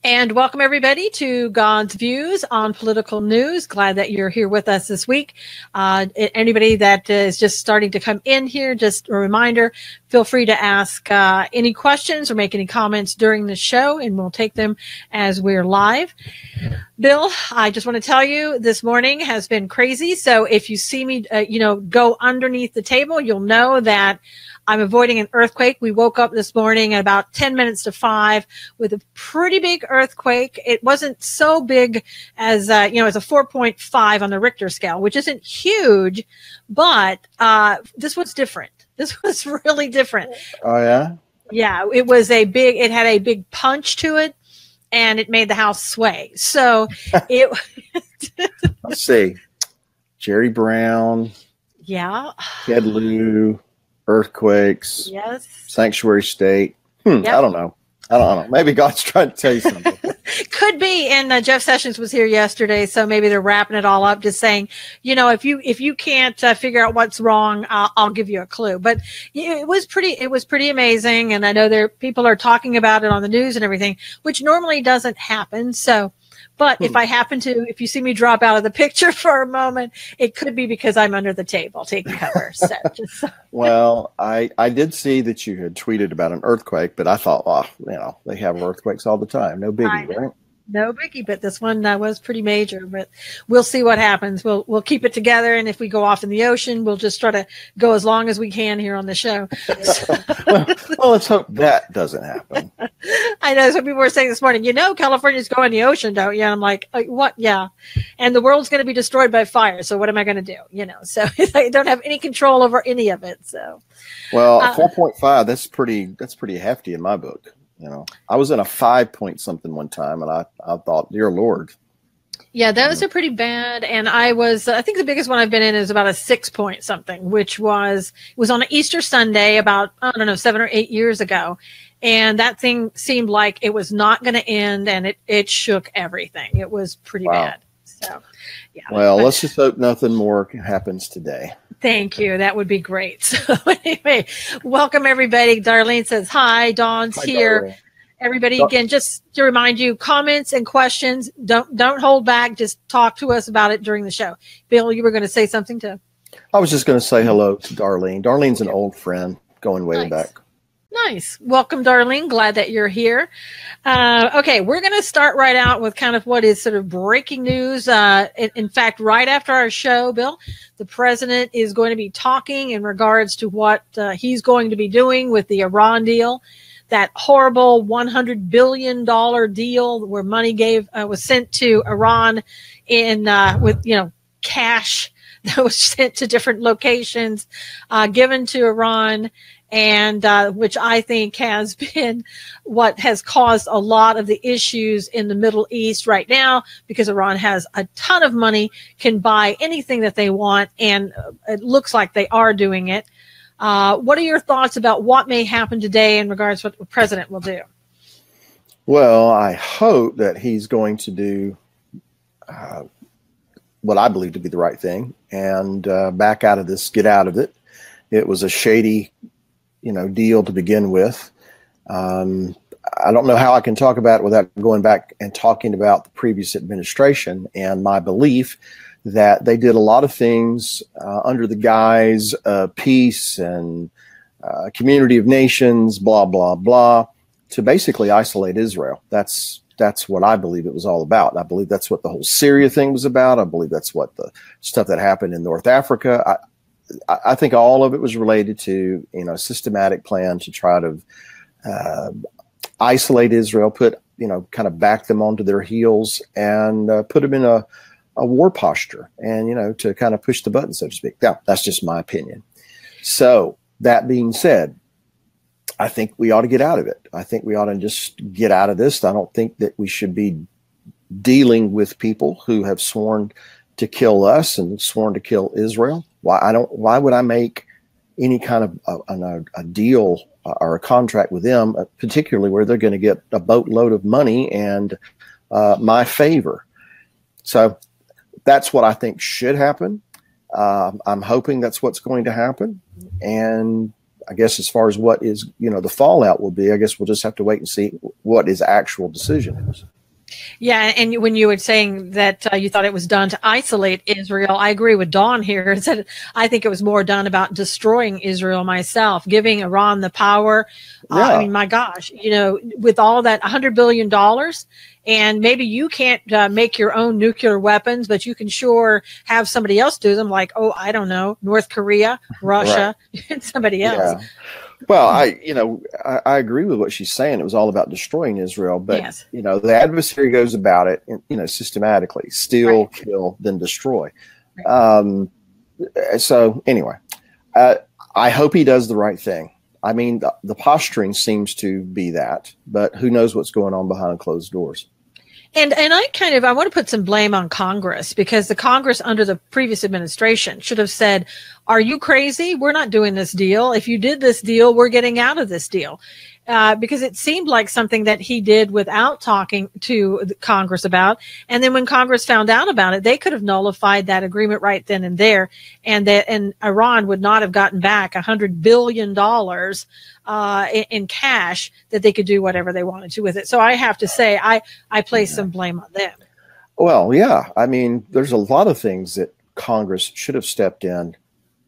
And welcome everybody to God's Views on Political News. Glad that you're here with us this week. Anybody that is just starting to come in here, just a reminder, feel free to ask any questions or make any comments during the show, and we'll take them as we're live. Bill, I just want to tell you this morning has been crazy. So if you see me, go underneath the table, you'll know that I'm avoiding an earthquake. We woke up this morning at about 10 minutes to 5 with a pretty big earthquake. It wasn't so big as, it's a 4.5 on the Richter scale, which isn't huge, but this was different. This was really different. Oh, yeah? Yeah, it had a big punch to it, and it made the house sway. So it. Let's see. Jerry Brown. Yeah. Ted Lieu. Earthquakes. Yes. Sanctuary state. Yep. I don't know. Maybe God's trying to tell you something. Could be. And Jeff Sessions was here yesterday, so maybe they're wrapping it all up, just saying, if you can't figure out what's wrong, I'll give you a clue. But it was pretty amazing, and I know people are talking about it on the news and everything, which normally doesn't happen. So. But if you see me drop out of the picture for a moment, it could be because I'm under the table taking cover. So Well, I did see that you had tweeted about an earthquake, but I thought, they have earthquakes all the time. No biggie, right? No biggie, but this one was pretty major. But we'll see what happens. We'll keep it together, and if we go off in the ocean, we'll just try to go as long as we can here on the show. well, let's hope that doesn't happen. I know some people were saying this morning, California's going in the ocean, don't you? And I'm like, what? Yeah. And the world's going to be destroyed by fire. So what am I going to do? So I don't have any control over any of it. So, well, 4.5, that's pretty hefty in my book. I was in a 5 point something one time, and I thought, dear Lord. Yeah, those are pretty bad. And I think the biggest one I've been in is about a 6 point something, which was on an Easter Sunday about, 7 or 8 years ago. And that thing seemed like it was not going to end, and it shook everything. It was pretty bad. So, yeah. Well, let's just hope nothing more happens today. Thank you. That would be great. So anyway, welcome everybody. Darlene says hi. Dawn's here. Darlene. Everybody, again, just to remind you, comments and questions, don't hold back. Just talk to us about it during the show. Bill, you were going to say something too. I was just going to say hello to Darlene. Darlene's an old friend going way back. Nice. Welcome, Darlene. Glad that you're here. Okay, we're going to start right out with kind of what is sort of breaking news. In fact, right after our show, Bill, the president is going to be talking in regards to what he's going to be doing with the Iran deal, that horrible $100 billion deal where money was sent to Iran with cash that was sent to different locations, given to Iran. And which I think has been what has caused a lot of the issues in the Middle East right now, because Iran has a ton of money, can buy anything that they want, and it looks like they are doing it. What are your thoughts about what may happen today in regards to what the president will do? Well, I hope that he's going to do what I believe to be the right thing and back out of this, get out of it. It was a shady deal to begin with. I don't know how I can talk about it without going back and talking about the previous administration and my belief that they did a lot of things under the guise of peace and community of nations, blah, blah, blah, to basically isolate Israel. That's what I believe it was all about. I believe that's what the whole Syria thing was about. I believe that's what the stuff that happened in North Africa. I think all of it was related to, a systematic plan to try to isolate Israel, kind of back them onto their heels and put them in a war posture and, to kind of push the button, so to speak. Now, that's just my opinion. So that being said, I think we ought to get out of it. I think we ought to just get out of this. I don't think that we should be dealing with people who have sworn to kill us and sworn to kill Israel. Why would I make any kind of a deal or a contract with them, particularly where they're going to get a boatload of money and my favor? So that's what I think should happen. I'm hoping that's what's going to happen. And I guess as far as what is, the fallout will be, I guess we'll just have to wait and see what his actual decision is. Yeah, and when you were saying that you thought it was done to isolate Israel, I agree with Dawn here. That I think it was more done about destroying Israel myself, giving Iran the power. Yeah. I mean, my gosh, with all that $100 billion, and maybe you can't make your own nuclear weapons, but you can sure have somebody else do them, like, I don't know, North Korea, Russia, and somebody else. Yeah. Well, I agree with what she's saying. It was all about destroying Israel, but Yes. The adversary goes about it, systematically: steal, kill, then destroy. Right. So anyway, I hope he does the right thing. I mean, the posturing seems to be that, but who knows what's going on behind closed doors. And I want to put some blame on Congress, because the Congress under the previous administration should have said, are you crazy? We're not doing this deal. If you did this deal, we're getting out of this deal. Because it seemed like something that he did without talking to the Congress about. And then when Congress found out about it, they could have nullified that agreement right then and there. And Iran would not have gotten back $100 billion in cash that they could do whatever they wanted to with it. So I have to say, I place some blame on them. Well, yeah. I mean, there's a lot of things that Congress should have stepped in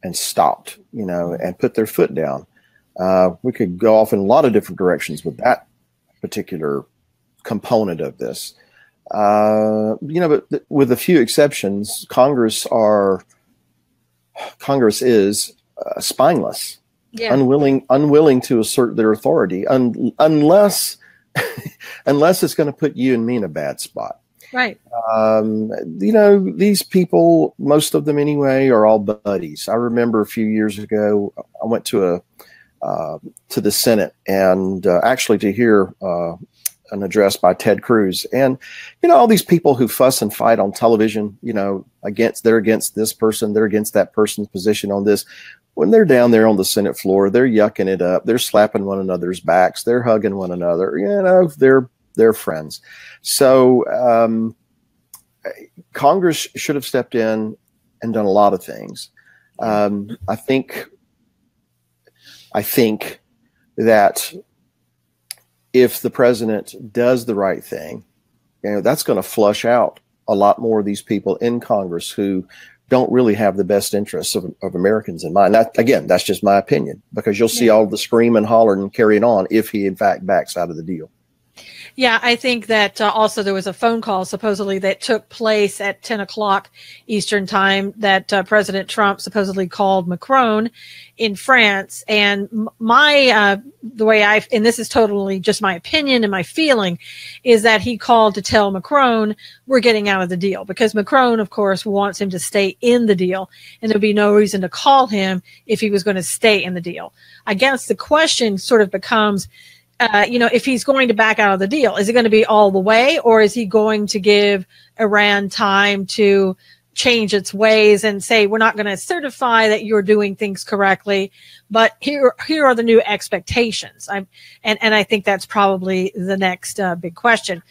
and stopped, and put their foot down. We could go off in a lot of different directions with that particular component of this. But with a few exceptions, Congress is spineless, unwilling to assert their authority, unless it's going to put you and me in a bad spot. Right. These people, most of them anyway, are all buddies. I remember a few years ago, I went to the Senate and actually to hear an address by Ted Cruz. And, all these people who fuss and fight on television, they're against this person, they're against that person's position on this. When they're down there on the Senate floor, they're yucking it up. They're slapping one another's backs. They're hugging one another. They're friends. So Congress should have stepped in and done a lot of things. I think that if the president does the right thing, that's going to flush out a lot more of these people in Congress who don't really have the best interests of Americans in mind. That's just my opinion, because you'll see all the scream and holler and carrying on if he in fact backs out of the deal. Yeah, I think that also there was a phone call supposedly that took place at 10 o'clock Eastern time that President Trump supposedly called Macron in France. And the way and this is totally just my opinion and my feeling, is that he called to tell Macron, we're getting out of the deal, because Macron, of course, wants him to stay in the deal. And there'd be no reason to call him if he was going to stay in the deal. I guess the question sort of becomes, if he's going to back out of the deal, is it going to be all the way, or is he going to give Iran time to change its ways and say, we're not going to certify that you're doing things correctly, but here are the new expectations. And I think that's probably the next big question.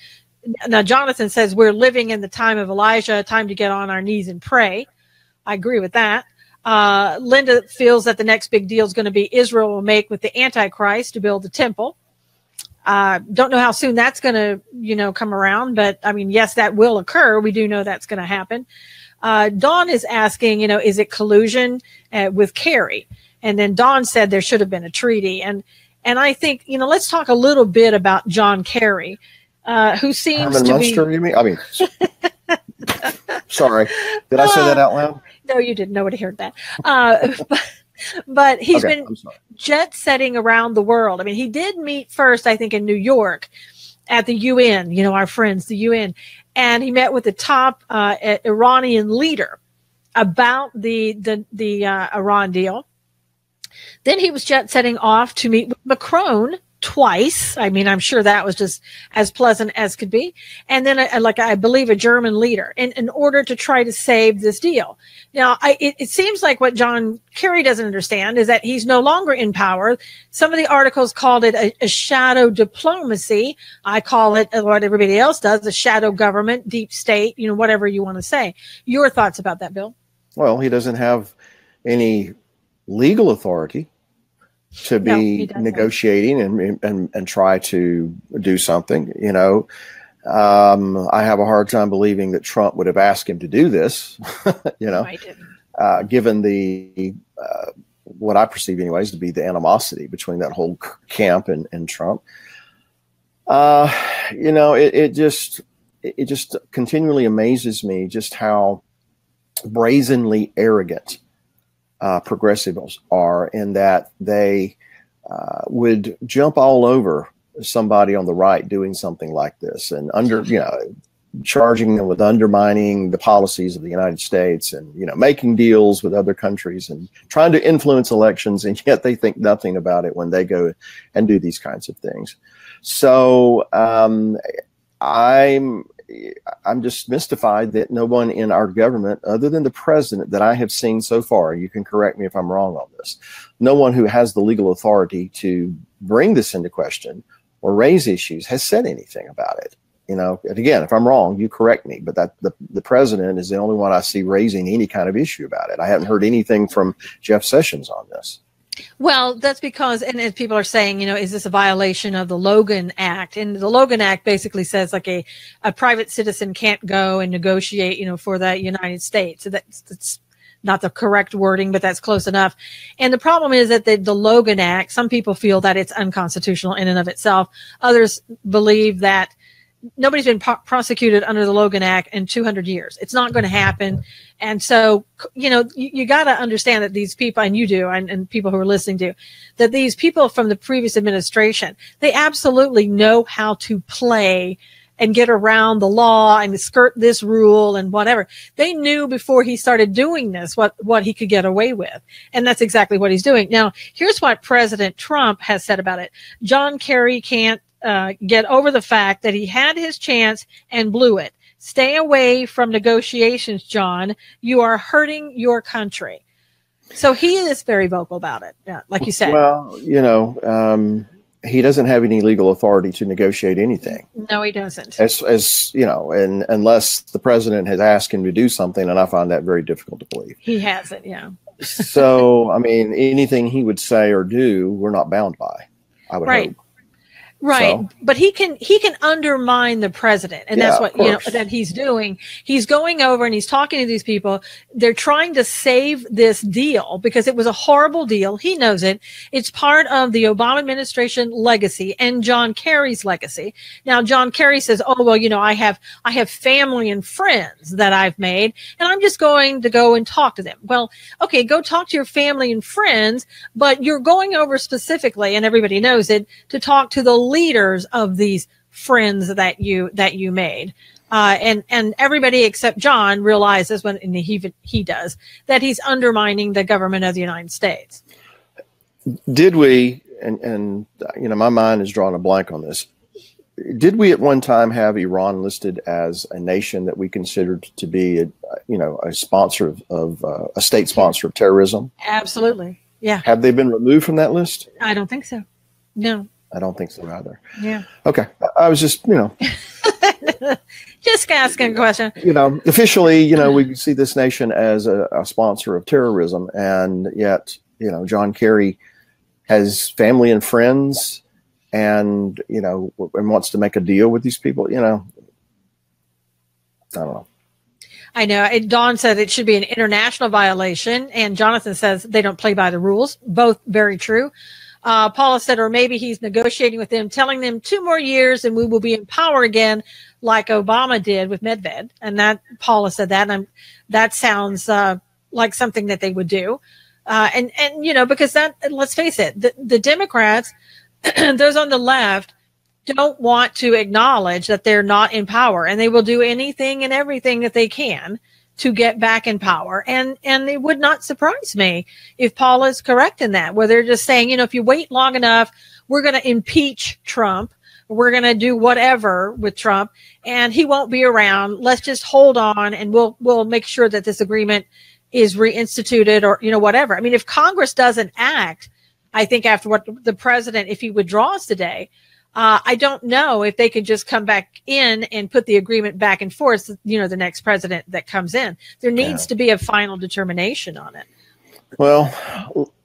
Now, Jonathan says we're living in the time of Elijah, time to get on our knees and pray. I agree with that. Linda feels that the next big deal is going to be Israel will make with the Antichrist to build the temple. Don't know how soon that's going to, come around, but I mean, yes, that will occur. We do know that's going to happen. Dawn is asking, is it collusion with Kerry? And then Dawn said there should have been a treaty. And I think, let's talk a little bit about John Kerry, who seems Herman to Munster, be. you mean? I mean, sorry, did I say that out loud? No, you didn't. Nobody heard that. But he's been jet setting around the world. I mean, he did meet first, I think, in New York at the UN, our friends, the UN. And he met with the top Iranian leader about the Iran deal. Then he was jet setting off to meet with Macron twice. I mean, I'm sure that was just as pleasant as could be. And then, I believe, a German leader in order to try to save this deal. Now, it seems like what John Kerry doesn't understand is that he's no longer in power. Some of the articles called it a shadow diplomacy. I call it what everybody else does, a shadow government, deep state, whatever you want to say. Your thoughts about that, Bill? Well, he doesn't have any legal authority to be negotiating and try to do something. You know, I have a hard time believing that Trump would have asked him to do this, you know, given the what I perceive anyways to be the animosity between that whole camp and Trump. You know, it just continually amazes me just how brazenly arrogant progressives are, in that they would jump all over somebody on the right doing something like this, and charging them with undermining the policies of the United States, and, you know, making deals with other countries and trying to influence elections, and yet they think nothing about it when they go and do these kinds of things. So I'm just mystified that no one in our government, other than the president that I have seen so far, you can correct me if I'm wrong on this, no one who has the legal authority to bring this into question or raise issues has said anything about it. You know, and again, if I'm wrong, you correct me, but that the president is the only one I see raising any kind of issue about it. I haven't heard anything from Jeff Sessions on this. Well, that's because, and as people are saying, you know, is this a violation of the Logan Act? And the Logan Act basically says like a private citizen can't go and negotiate, you know, for the United States. So that's not the correct wording, but that's close enough. And the problem is that the Logan Act, some people feel that it's unconstitutional in and of itself. Others believe that nobody's been prosecuted under the Logan Act in 200 years. It's not going to happen. And so, you know, you got to understand that these people, and you do, and people who are listening do, that these people from the previous administration, they absolutely know how to play and get around the law and skirt this rule and whatever. They knew before he started doing this what he could get away with. And that's exactly what he's doing. Now, here's what President Trump has said about it. John Kerry can't get over the fact that he had his chance and blew it. Stay away from negotiations, John. You are hurting your country. So he is very vocal about it, yeah, like you said. Well, you know, he doesn't have any legal authority to negotiate anything. No, he doesn't. As you know, and unless the president has asked him to do something, and I find that very difficult to believe. He hasn't, yeah. So, I mean, anything he would say or do, we're not bound by, I would hope. Right. So. But he can undermine the president. And that's what, you know, that he's doing. He's going over and he's talking to these people. They're trying to save this deal because it was a horrible deal. He knows it. It's part of the Obama administration legacy and John Kerry's legacy. Now, John Kerry says, oh, well, you know, I have family and friends that I've made, and I'm just going to go and talk to them. Well, okay, go talk to your family and friends, but you're going over specifically, and everybody knows it, to talk to the leaders of these friends that you made. And everybody except John realizes when he does that he's undermining the government of the United States. Did we, and you know, my mind is drawing a blank on this. Did we at one time have Iran listed as a nation that we considered to be, a sponsor of a state sponsor of terrorism? Absolutely. Yeah. Have they been removed from that list? I don't think so. No. I don't think so either. Yeah. Okay. I was just, just asking a question. Officially, we see this nation as a sponsor of terrorism, and yet, John Kerry has family and friends, and and wants to make a deal with these people. I don't know. I know. Dawn said it should be an international violation, and Jonathan says they don't play by the rules. Both very true. Paula said, or maybe he's negotiating with them, telling them 2 more years and we will be in power again, like Obama did with Medved. And that Paula said that, and that sounds like something that they would do. And because that, let's face it, the Democrats, those on the left, don't want to acknowledge that they're not in power, and they will do anything and everything that they can to get back in power. And it would not surprise me if Paula is correct in that, where they're just saying, if you wait long enough, we're going to impeach Trump. We're going to do whatever with Trump, and he won't be around. Let's just hold on, and we'll make sure that this agreement is reinstituted, or, whatever. I mean, if Congress doesn't act, I think after what the president, if he withdraws today, I don't know if they can just come back in and put the agreement back and forth, the next president that comes in. There needs to be a final determination on it. Well,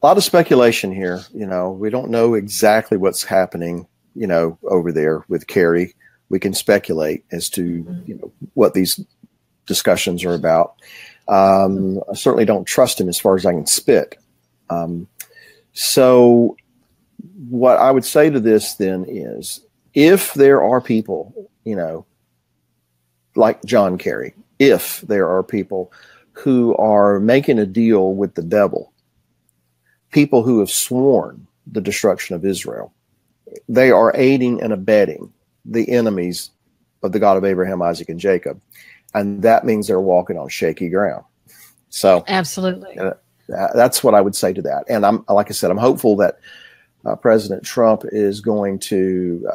A lot of speculation here. We don't know exactly what's happening, over there with Kerry. We can speculate as to, what these discussions are about. I certainly don't trust him as far as I can spit. So what I would say to this then is, if there are people, like John Kerry, if there are people who are making a deal with the devil, people who have sworn the destruction of Israel, they are aiding and abetting the enemies of the God of Abraham, Isaac, and Jacob. And that means they're walking on shaky ground. So absolutely, that's what I would say to that. And like I said, I'm hopeful that President Trump is going to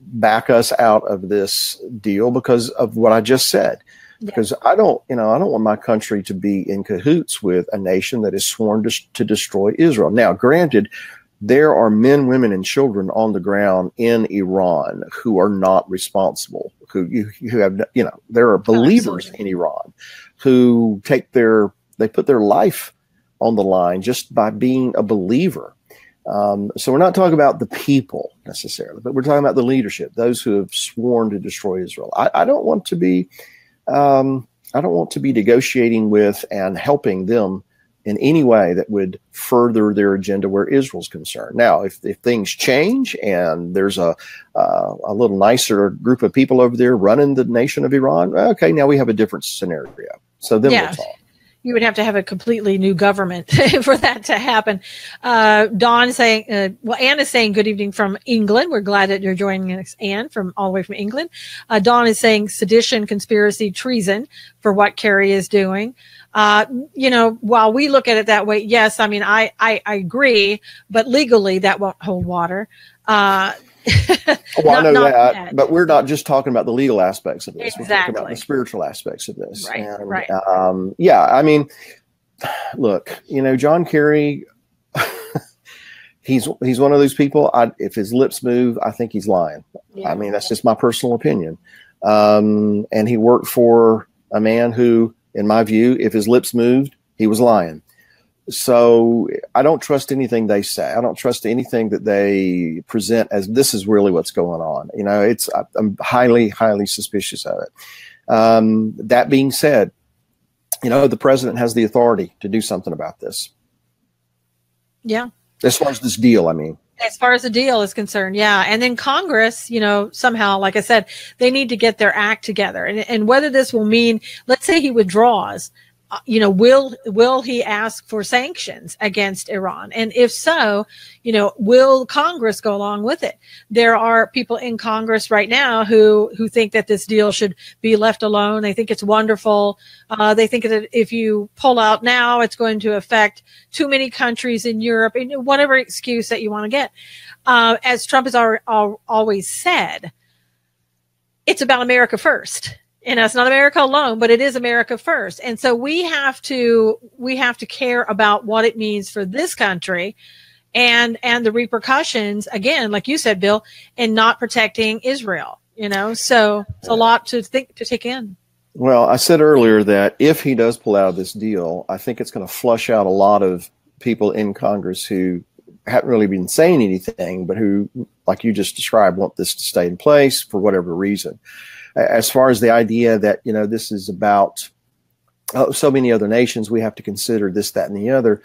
back us out of this deal because of what I just said. Because I don't want my country to be in cahoots with a nation that is sworn to destroy Israel. Now, granted, there are men, women, and children on the ground in Iran who are not responsible. Who have, there are believers in Iran who they put their life on the line just by being a believer. So we're not talking about the people necessarily, but we're talking about the leadership, those who have sworn to destroy Israel. I don't want to be negotiating with and helping them in any way that would further their agenda where Israel's concerned. Now, if things change and there's a little nicer group of people over there running the nation of Iran, okay, now we have a different scenario. So then we'll talk. You would have to have a completely new government for that to happen. Dawn saying, Anne is saying good evening from England. We're glad that you're joining us, Anne, from all the way from England. Dawn is saying sedition, conspiracy, treason for what Kerry is doing. While we look at it that way, yes, I mean, I agree, but legally that won't hold water. Well, I know that, but we're not just talking about the legal aspects of this. Exactly. We're talking about the spiritual aspects of this. Right, and, right. I mean, look, John Kerry, he's one of those people. If his lips move, I think he's lying. Yeah. I mean, that's just my personal opinion. And he worked for a man who, in my view, if his lips moved, he was lying. So I don't trust anything they say. I don't trust anything that they present as this is really what's going on. I'm highly, highly suspicious of it. That being said, the president has the authority to do something about this. Yeah. As far as this deal, I mean. As far as the deal is concerned, yeah. And then Congress, somehow, like I said, they need to get their act together. And whether this will mean, let's say he withdraws, will he ask for sanctions against Iran? And if so, will Congress go along with it? There are people in Congress right now who think that this deal should be left alone. They think it's wonderful. They think that if you pull out now, it's going to affect too many countries in Europe, and whatever excuse that you want to get. As Trump has always said, it's about America first. And it's not America alone, but it is America first. And so we have to care about what it means for this country and the repercussions, again, like you said, Bill, in not protecting Israel, so it's a lot to take in. Well, I said earlier that if he does pull out of this deal, I think it's going to flush out a lot of people in Congress who haven't really been saying anything, but who, like you just described, want this to stay in place for whatever reason. As far as the idea that, this is about so many other nations, we have to consider this, that, and the other.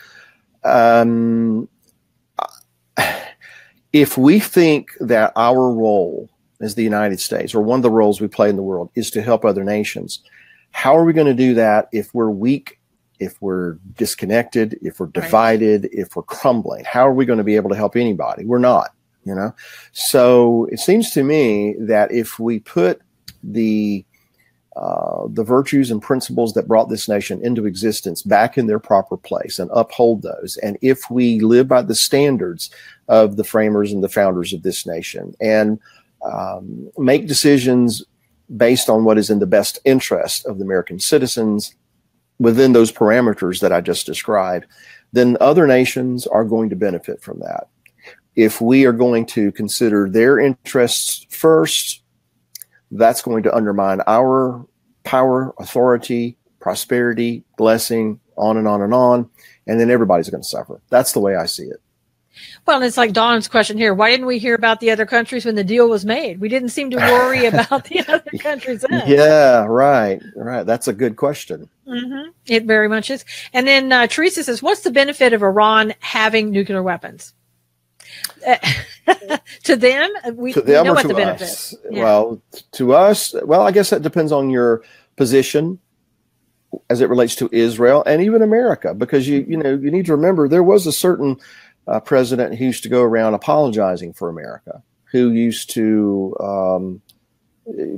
If we think that our role as the United States, or one of the roles we play in the world, is to help other nations, how are we going to do that if we're weak, if we're disconnected, if we're divided, if we're crumbling? How are we going to be able to help anybody? We're not, So it seems to me that if we put the virtues and principles that brought this nation into existence back in their proper place and uphold those, and if we live by the standards of the framers and the founders of this nation and make decisions based on what is in the best interest of the American citizens within those parameters that I just described, then other nations are going to benefit from that. If we are going to consider their interests first, that's going to undermine our power, authority, prosperity, blessing, on and on and on, and then everybody's going to suffer. That's the way I see it. Well, and it's like Don's question here. Why didn't we hear about the other countries when the deal was made? We didn't seem to worry about the other countries then. Yeah, right. That's a good question. Mm-hmm. It very much is. And then Teresa says, what's the benefit of Iran having nuclear weapons? To them, we know what the benefit is. Yeah. Well, to us, I guess that depends on your position as it relates to Israel and even America, because you need to remember there was a certain president who used to go around apologizing for America, who used to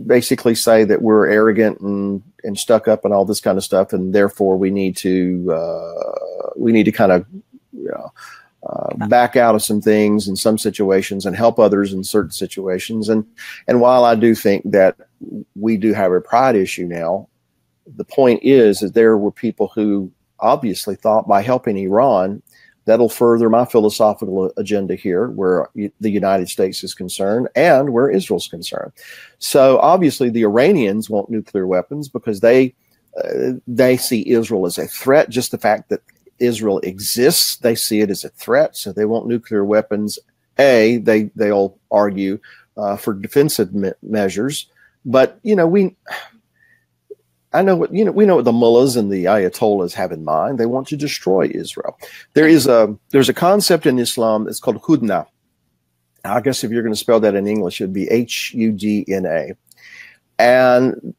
basically say that we're arrogant and stuck up and all this kind of stuff, and therefore we need to kind of back out of some things in some situations and help others in certain situations. And while I do think that we do have a pride issue now, the point is that there were people who obviously thought by helping Iran, that'll further my philosophical agenda here, where the United States is concerned and where Israel's concerned. So obviously the Iranians want nuclear weapons because they see Israel as a threat. Just the fact that Israel exists, they see it as a threat. So they want nuclear weapons. They'll argue for defensive measures. But we know what the mullahs and the ayatollahs have in mind. They want to destroy Israel. There's a concept in Islam that's called hudna. I guess if you're going to spell that in English, it'd be Hudna. And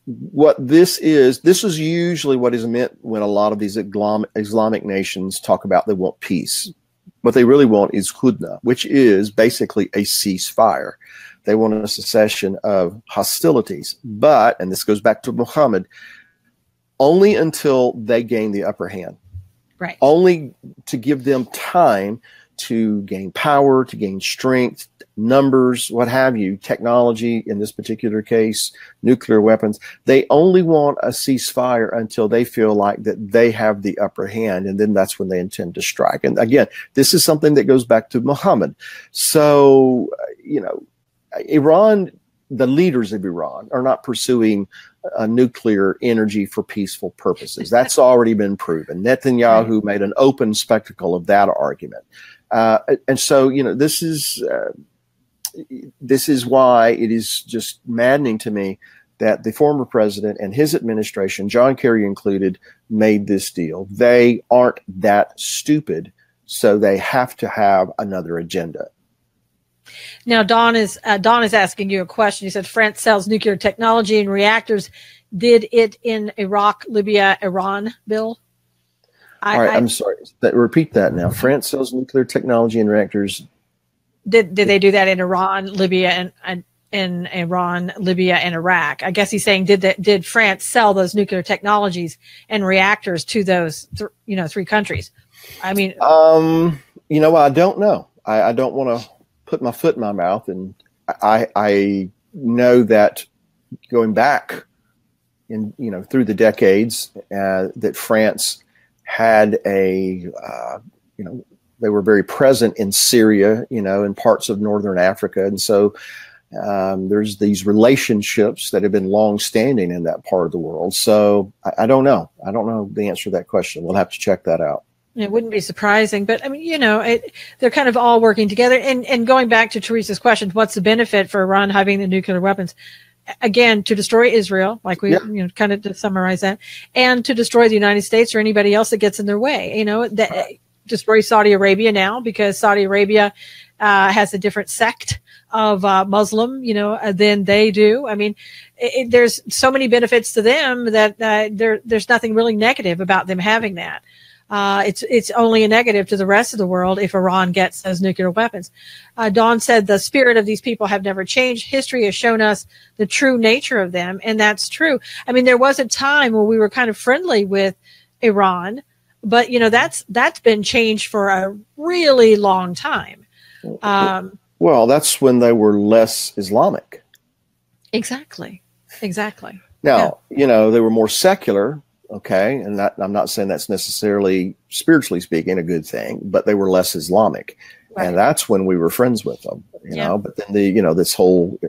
what this is usually what is meant when a lot of these Islamic nations talk about they want peace. What they really want is hudna, which is basically a ceasefire. They want a cessation of hostilities. But, and this goes back to Muhammad, only until they gain the upper hand. Right. Only to give them time to gain power, to gain strength, numbers, what have you, technology, in this particular case, nuclear weapons. They only want a ceasefire until they feel like that they have the upper hand, and then that's when they intend to strike. And again, this is something that goes back to Muhammad. So, Iran, the leaders of Iran are not pursuing nuclear energy for peaceful purposes. That's already been proven. Netanyahu made an open spectacle of that argument. And so, this is why it is just maddening to me that the former president and his administration, John Kerry included, made this deal. They aren't that stupid, so they have to have another agenda. Now, Don is asking you a question. He said France sells nuclear technology and reactors. Did it in Iraq, Libya, Iran, Bill? I'm sorry. Repeat that now. France sells nuclear technology and reactors. Did they do that in Iran, Libya, and in Iran, Libya, and Iraq? I guess he's saying did France sell those nuclear technologies and reactors to those three countries? I mean, I don't know. I don't want to put my foot in my mouth, and I know that going back through the decades that France had they were very present in Syria, in parts of northern Africa, and so there's these relationships that have been long-standing in that part of the world. So I don't know. I don't know the answer to that question. We'll have to check that out. It wouldn't be surprising, but I mean, they're kind of all working together. And going back to Teresa's question, what's the benefit for Iran having the nuclear weapons? Again, to destroy Israel, like we, kind of to summarize that, and to destroy the United States or anybody else that gets in their way. Destroy Saudi Arabia now, because Saudi Arabia has a different sect of Muslim, than they do. I mean, there's so many benefits to them that there's nothing really negative about them having that. It's only a negative to the rest of the world if Iran gets those nuclear weapons. Dawn said the spirit of these people have never changed. History has shown us the true nature of them, and that's true. I mean, there was a time where we were kind of friendly with Iran, but that's been changed for a really long time. Well, that's when they were less Islamic. Exactly. Now, they were more secular. Okay, and I'm not saying that's necessarily, spiritually speaking, a good thing, but they were less Islamic, right. And that's when we were friends with them, But then this whole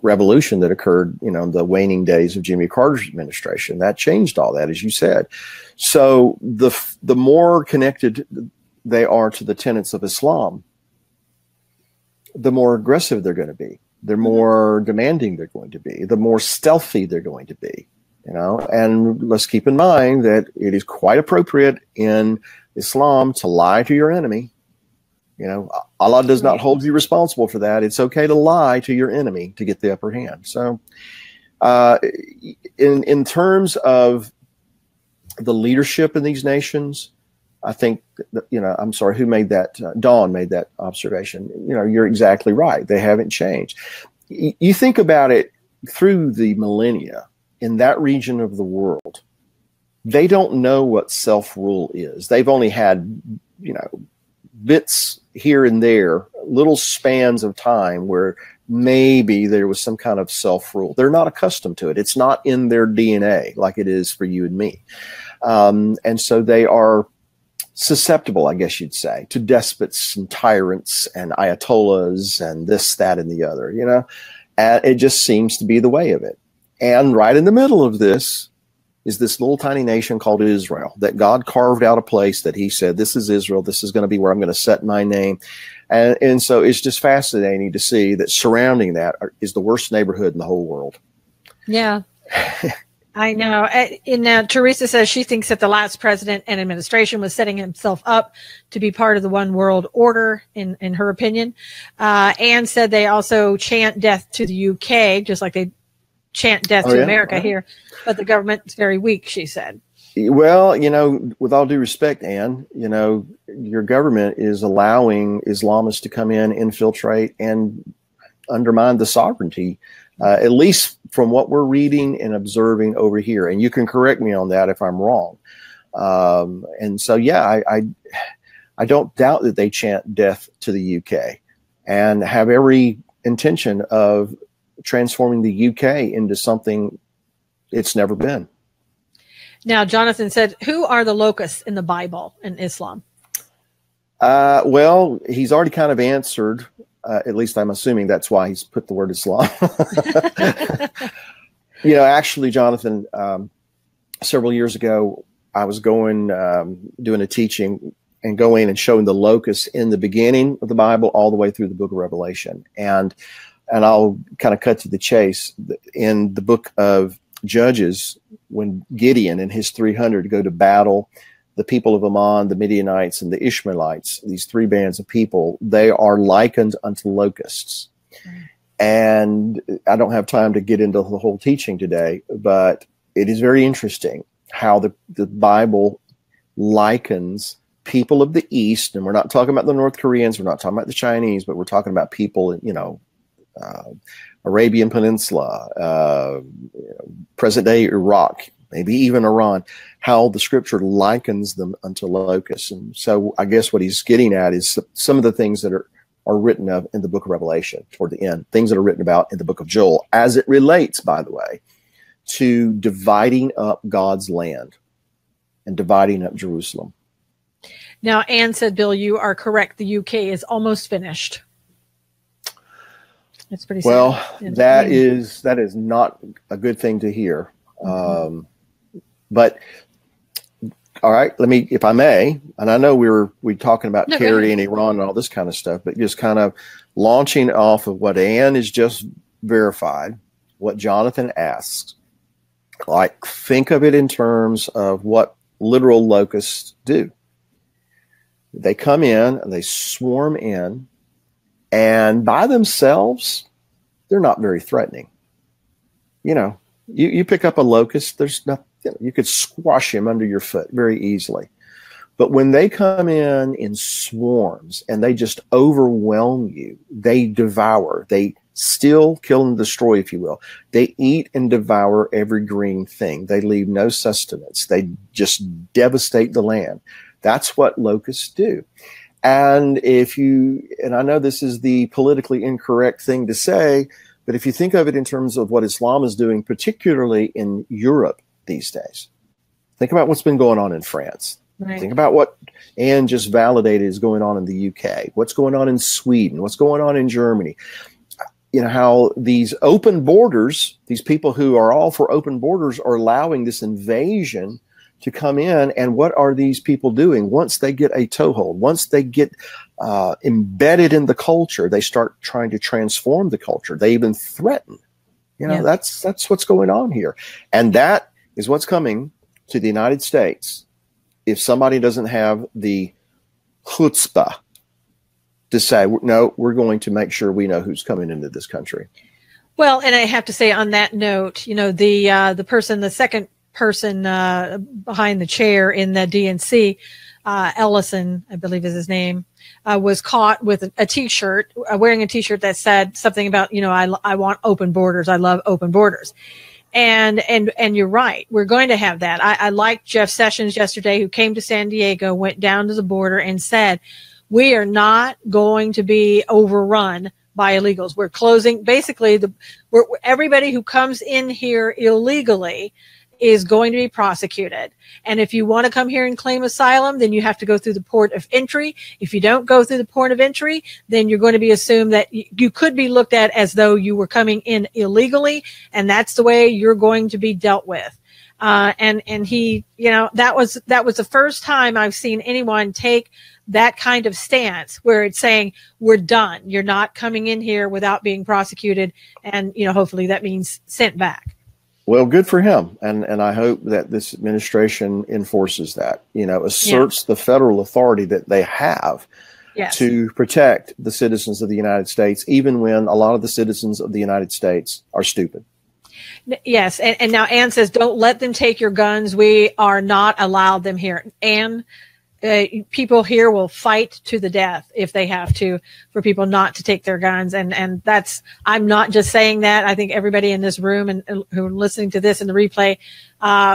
revolution that occurred, in the waning days of Jimmy Carter's administration. That changed all that, as you said. So the more connected they are to the tenets of Islam, the more aggressive they're going to be. The more demanding they're going to be. The more stealthy they're going to be. And let's keep in mind that it is quite appropriate in Islam to lie to your enemy. Allah does not hold you responsible for that. It's okay to lie to your enemy to get the upper hand. So in terms of the leadership in these nations, I think, I'm sorry, who made that? Dawn made that observation. You're exactly right. They haven't changed. You think about it through the millennia in that region of the world, they don't know what self-rule is. They've only had, bits here and there, little spans of time where maybe there was some kind of self-rule. They're not accustomed to it. It's not in their DNA like it is for you and me. And so they are susceptible, I guess you'd say, to despots and tyrants and ayatollahs and this, that, and the other, and it just seems to be the way of it. And right in the middle of this is this little tiny nation called Israel that God carved out a place that he said, this is Israel. This is going to be where I'm going to set my name. And so it's just fascinating to see that surrounding that is the worst neighborhood in the whole world. Yeah. I know. And Teresa says she thinks that the last president and administration was setting himself up to be part of the one world order, in her opinion. Anne said they also chant death to the UK, just like they chant death to America here. But the government's very weak, she said. Well, with all due respect, Anne, your government is allowing Islamists to come in, infiltrate, and undermine the sovereignty, at least from what we're reading and observing over here. And you can correct me on that if I'm wrong. And so, yeah, I don't doubt that they chant death to the UK and have every intention of transforming the UK into something it's never been. Now, Jonathan said, who are the locusts in the Bible in Islam? Well, he's already kind of answered. At least I'm assuming that's why he's put the word Islam. Actually, Jonathan, several years ago, I was doing a teaching and going and showing the locusts in the beginning of the Bible all the way through the book of Revelation. And I'll kind of cut to the chase. In the book of Judges, when Gideon and his 300 go to battle the people of Ammon, the Midianites, and the Ishmaelites, these three bands of people, they are likened unto locusts. And I don't have time to get into the whole teaching today, but it is very interesting how the Bible likens people of the East, and we're not talking about the North Koreans, we're not talking about the Chinese, but we're talking about people, Arabian Peninsula, present-day Iraq, maybe even Iran, how the scripture likens them unto locusts. And so I guess what he's getting at is some of the things that are written of in the book of Revelation toward the end, things that are written about in the book of Joel, as it relates, by the way, to dividing up God's land and dividing up Jerusalem. Now, Anne said, Bill, you are correct. The UK is almost finished. It's pretty sad. Well, that is not a good thing to hear. But all right, let me, if I may, and I know we're talking about Kerry and Iran and all this kind of stuff, but just kind of launching off of what Anne has just verified, what Jonathan asks. Like, think of it in terms of what literal locusts do. They come in and they swarm in, and by themselves, they're not very threatening. You pick up a locust, there's nothing, you could squash him under your foot very easily. But when they come in swarms and they just overwhelm you, they devour, they steal, kill, and destroy, if you will. They eat and devour every green thing. They leave no sustenance. They just devastate the land. That's what locusts do. And and I know this is the politically incorrect thing to say, but if you think of it in terms of what Islam is doing, particularly in Europe these days, think about what's been going on in France. Right. Think about what Anne just validated is going on in the UK, what's going on in Sweden, what's going on in Germany. how these open borders, these people who are all for open borders, are allowing this invasion to come in. And what are these people doing? Once they get a toehold, once they get embedded in the culture, they start trying to transform the culture. They even threaten. That's what's going on here. And that is what's coming to the United States if somebody doesn't have the chutzpah to say, no, we're going to make sure we know who's coming into this country. Well, and I have to say on that note, the second person behind the chair in the DNC, Ellison, I believe is his name, was caught with a T-shirt, wearing a T-shirt that said something about, I want open borders. I love open borders. And you're right. We're going to have that. I liked Jeff Sessions yesterday, who came to San Diego, went down to the border and said, we are not going to be overrun by illegals. We're closing basically everybody who comes in here illegally is going to be prosecuted. And if you want to come here and claim asylum, then you have to go through the port of entry. If you don't go through the port of entry, then you're going to be assumed that you could be looked at as though you were coming in illegally. And that's the way you're going to be dealt with. And he, that was the first time I've seen anyone take that kind of stance where it's saying, we're done. You're not coming in here without being prosecuted. And, hopefully that means sent back. Well, good for him. And I hope that this administration enforces that, asserts the federal authority that they have to protect the citizens of the United States, even when a lot of the citizens of the United States are stupid. Yes. And now Ann says, don't let them take your guns. We are not allowed them here. Ann, people here will fight to the death if they have to, for people not to take their guns. And that's, I'm not just saying that. I think everybody in this room and who are listening to this in the replay,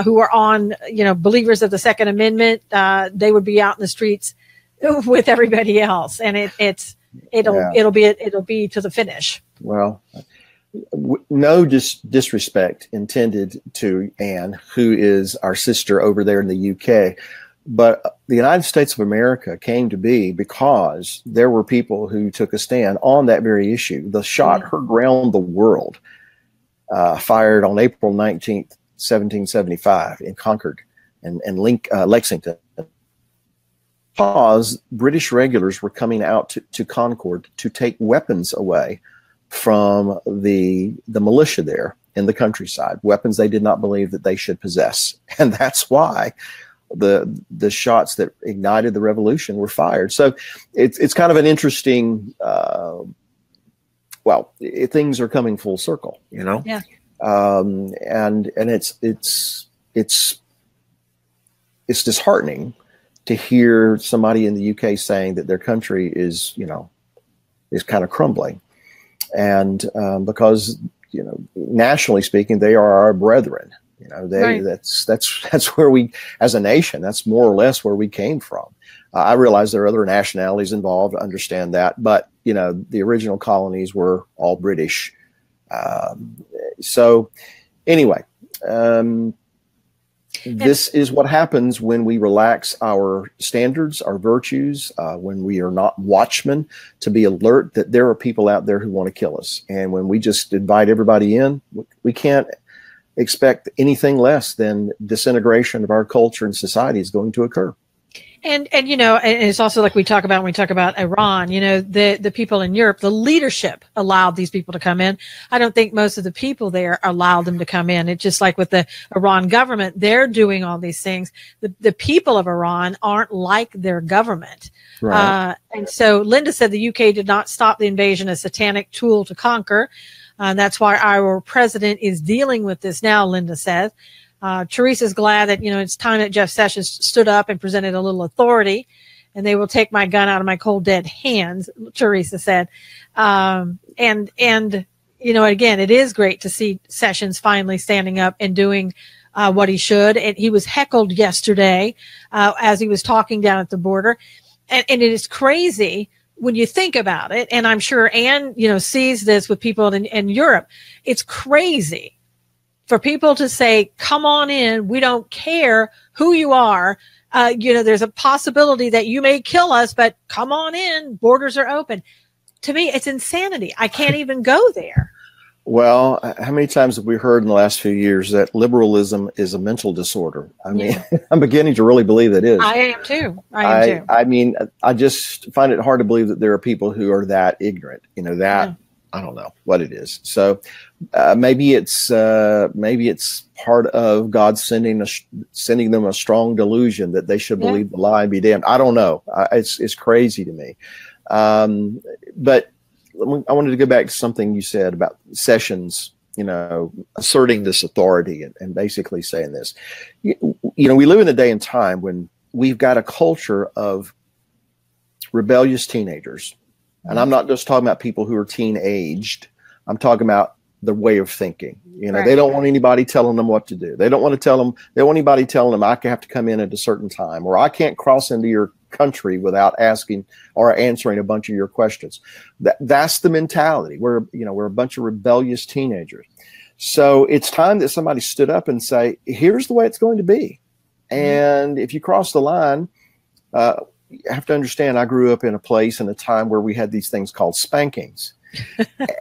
who are on, believers of the Second Amendment, they would be out in the streets with everybody else. And it'll be to the finish. Well, no disrespect intended to Anne, who is our sister over there in the UK. But the United States of America came to be because there were people who took a stand on that very issue. The shot heard round the world, fired on April 19th, 1775 in Concord and Lexington, because British regulars were coming out to Concord to take weapons away from the militia there in the countryside, weapons they did not believe that they should possess. And that's why the shots that ignited the revolution were fired. So it's kind of an interesting, things are coming full circle, Yeah. And it's disheartening to hear somebody in the UK saying that their country is kind of crumbling. And because, nationally speaking, they are our brethren. Right. That's where we, as a nation, that's more or less where we came from. I realize there are other nationalities involved. I understand that, but the original colonies were all British. So anyway, this is what happens when we relax our standards, our virtues, when we are not watchmen to be alert that there are people out there who want to kill us. And when we just invite everybody in, we can't expect anything less than disintegration of our culture and society is going to occur. And it's also like when we talk about Iran, the people in Europe, the leadership allowed these people to come in. I don't think most of the people there allowed them to come in. It's just like with the Iran government, they're doing all these things. The people of Iran aren't like their government. Right. And so Linda said the UK did not stop the invasion, a satanic tool to conquer. That's why our president is dealing with this now, Linda says. Teresa's glad that, it's time that Jeff Sessions stood up and presented a little authority, and they will take my gun out of my cold, dead hands, Teresa said. And again, it is great to see Sessions finally standing up and doing what he should. And he was heckled yesterday as he was talking down at the border. And it is crazy when you think about it. And I'm sure Anne, sees this with people in Europe. It's crazy for people to say, come on in. We don't care who you are. There's a possibility that you may kill us, but come on in. Borders are open. to me, it's insanity. I can't even go there. Well, how many times have we heard in the last few years that liberalism is a mental disorder? I mean, I'm beginning to really believe it is. I am too. I mean, I just find it hard to believe that there are people who are that ignorant, I don't know what it is. So maybe it's part of God sending them a strong delusion that they should believe the lie and be damned. I don't know. It's crazy to me. But I wanted to go back to something you said about Sessions, asserting this authority and basically saying this. We live in a day and time when we've got a culture of rebellious teenagers. And I'm not just talking about people who are teen-aged. I'm talking about the way of thinking. Right. They don't want anybody telling them what to do. They don't want anybody telling them I have to come in at a certain time, or I can't cross into your country without asking or answering a bunch of your questions. That's the mentality. We're a bunch of rebellious teenagers. So it's time that somebody stood up and say, here's the way it's going to be. And if you cross the line, you have to understand, I grew up in a place in a time where we had these things called spankings.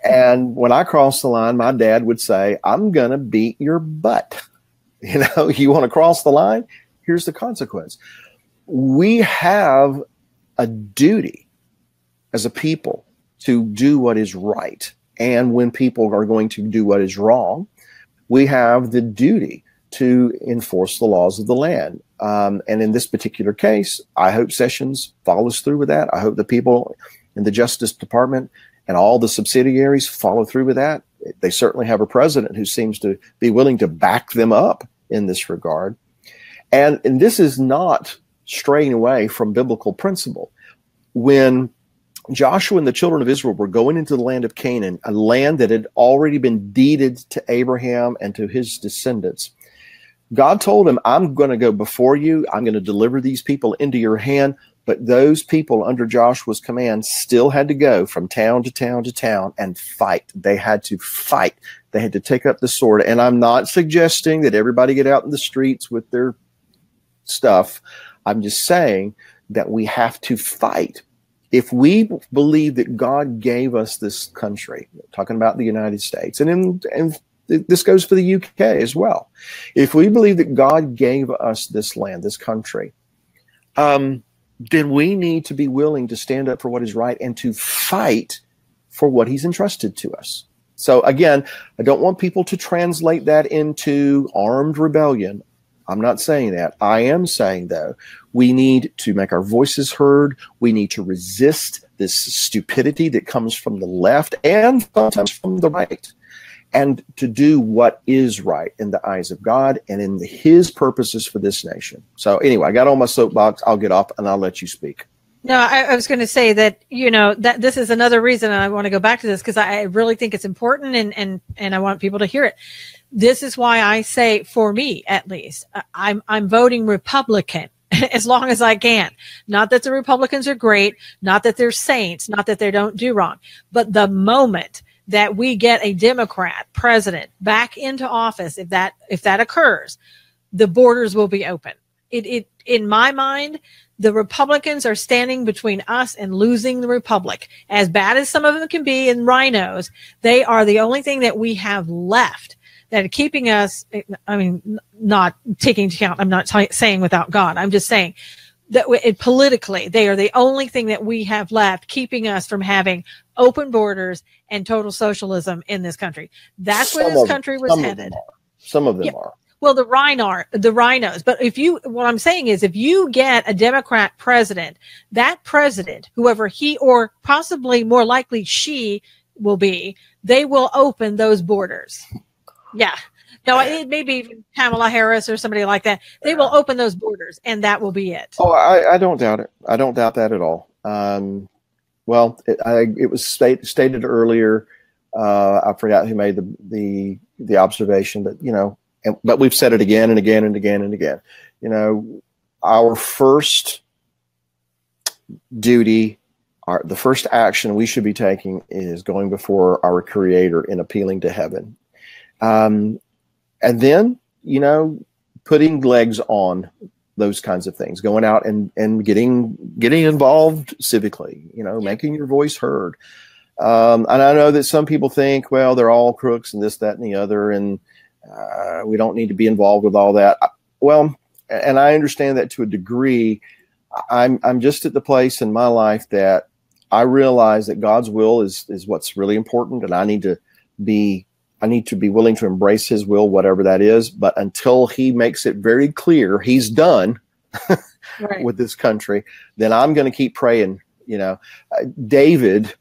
And when I crossed the line, my dad would say, I'm going to beat your butt. You want to cross the line? Here's the consequence. We have a duty as a people to do what is right. And when people are going to do what is wrong, we have the duty to enforce the laws of the land. And in this particular case, I hope Sessions follows through with that. I hope the people in the Justice Department and all the subsidiaries follow through with that. They certainly have a president who seems to be willing to back them up in this regard. And this is not straying away from biblical principle. When Joshua and the children of Israel were going into the land of Canaan, a land that had already been deeded to Abraham and to his descendants, God told him, I'm going to go before you. I'm going to deliver these people into your hand. But those people under Joshua's command still had to go from town to town to town and fight. They had to fight. They had to take up the sword. And I'm not suggesting that everybody get out in the streets with their stuff. I'm just saying that we have to fight. If we believe that God gave us this country, talking about the United States, and this goes for the UK as well. If we believe that God gave us this land, this country, then we need to be willing to stand up for what is right and to fight for what he's entrusted to us. So again, I don't want people to translate that into armed rebellion. I'm not saying that. I am saying, though, we need to make our voices heard. We need to resist this stupidity that comes from the left and sometimes from the right, and to do what is right in the eyes of God and in his purposes for this nation. So anyway, I got on my soapbox. I'll get off and I'll let you speak. No, I was going to say that, that this is another reason, and I want to go back to this because I really think it's important and I want people to hear it. This is why I say, for me, at least, I'm voting Republican as long as I can. Not that the Republicans are great, not that they're saints, not that they don't do wrong, but the moment that we get a Democrat president back into office, if that occurs, the borders will be open. It in my mind, the Republicans are standing between us and losing the republic. As bad as some of them can be in rhinos, they are the only thing that we have left that are keeping us. I mean, not taking into account, I'm not saying without God. I'm just saying that politically, they are the only thing that we have left keeping us from having open borders and total socialism in this country. That's where this country was headed. Some of them are. Well, the rhinos. But what I'm saying is, if you get a Democrat president, that president, whoever he or possibly more likely she will be, they will open those borders. Yeah. No, it may be Kamala Harris or somebody like that. They will open those borders, and that will be it. Oh, I don't doubt it. I don't doubt that at all. Well, it was stated earlier. I forgot who made the observation, but but we've said it again and again and again and again. Our first duty, the first action we should be taking is going before our Creator and appealing to heaven. And then, putting legs on those kinds of things, going out and getting involved civically, making your voice heard. And I know that some people think, well, they're all crooks and this, that, and the other, and we don't need to be involved with all that. Well, and I understand that to a degree. I'm just at the place in my life that I realize that God's will is what's really important, and I need to be willing to embrace His will, whatever that is. But until He makes it very clear He's done right. with this country, then I'm going to keep praying. David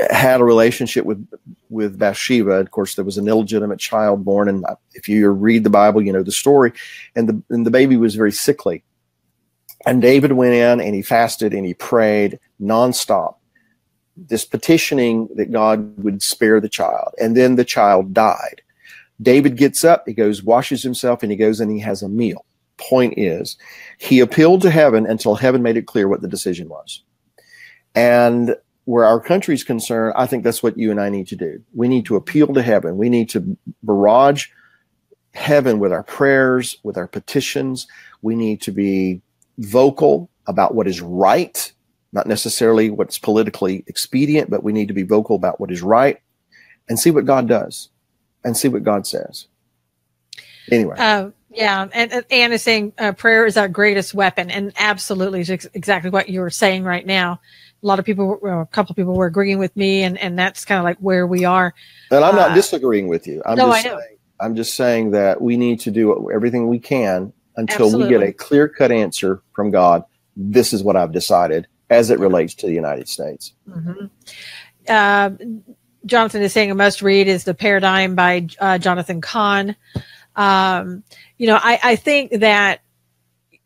had a relationship with Bathsheba. Of course, there was an illegitimate child born, and if you read the Bible, you know the story. And the baby was very sickly. And David went in and he fasted and he prayed nonstop, this petitioning that God would spare the child. And then the child died. David gets up, he goes, washes himself, and he goes and he has a meal. Point is, he appealed to heaven until heaven made it clear what the decision was. And where our country's concerned, I think that's what you and I need to do. We need to appeal to heaven. We need to barrage heaven with our prayers, with our petitions. We need to be vocal about what is right, not necessarily what's politically expedient, but we need to be vocal about what is right and see what God does and see what God says. Anyway. Yeah. And Anne is saying prayer is our greatest weapon. And absolutely is exactly what you were saying right now. A couple of people were agreeing with me, and that's kind of like where we are. And I'm not disagreeing with you. I'm just saying that we need to do everything we can until Absolutely. we get a clear-cut answer from God. This is what I've decided as it relates to the United States. Mm-hmm. Jonathan is saying a must read is The Paradigm by Jonathan Cahn. I think that,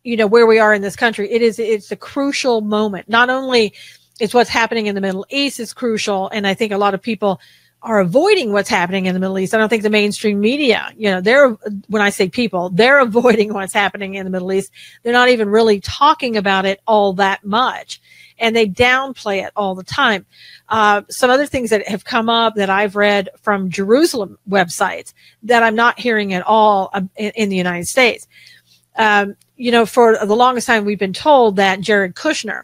where we are in this country, it's a crucial moment. Not only is what's happening in the Middle East is crucial, and I think a lot of people are avoiding what's happening in the Middle East. I don't think the mainstream media, when I say people, they're avoiding what's happening in the Middle East. They're not even really talking about it all that much, and they downplay it all the time. Some other things that have come up that I've read from Jerusalem websites that I'm not hearing at all in the United States. For the longest time, we've been told that Jared Kushner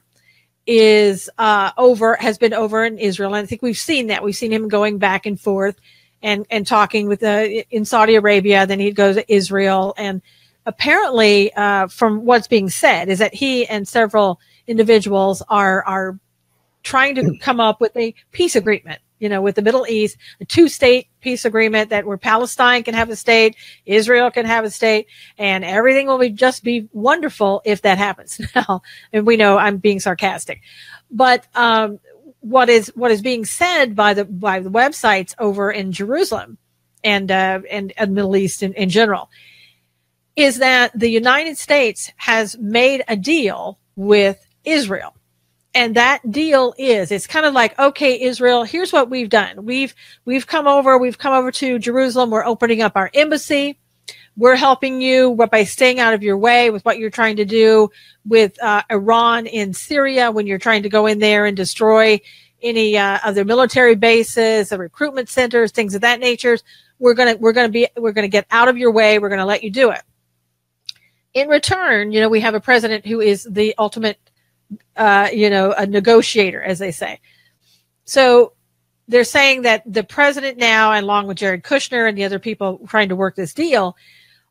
has been over in Israel. And I think we've seen that. We've seen him going back and forth and talking with in Saudi Arabia. Then he'd go to Israel. And apparently, from what's being said, is that he and several individuals are trying to come up with a peace agreement, with the Middle East, a 2-state peace agreement where Palestine can have a state, Israel can have a state, and everything will just be wonderful if that happens. Now, and we know I'm being sarcastic, but what is being said by the websites over in Jerusalem and Middle East in general is that the United States has made a deal with Israel. And that deal it's kind of like, okay, Israel, here's what we've done. We've come over to Jerusalem. We're opening up our embassy. We're helping you by staying out of your way with what you're trying to do with Iran in Syria when you're trying to go in there and destroy any of their military bases, the recruitment centers, things of that nature. We're gonna get out of your way. We're gonna let you do it. In return, we have a president who is the ultimate a negotiator, as they say. So they're saying that the president now, along with Jared Kushner and the other people trying to work this deal,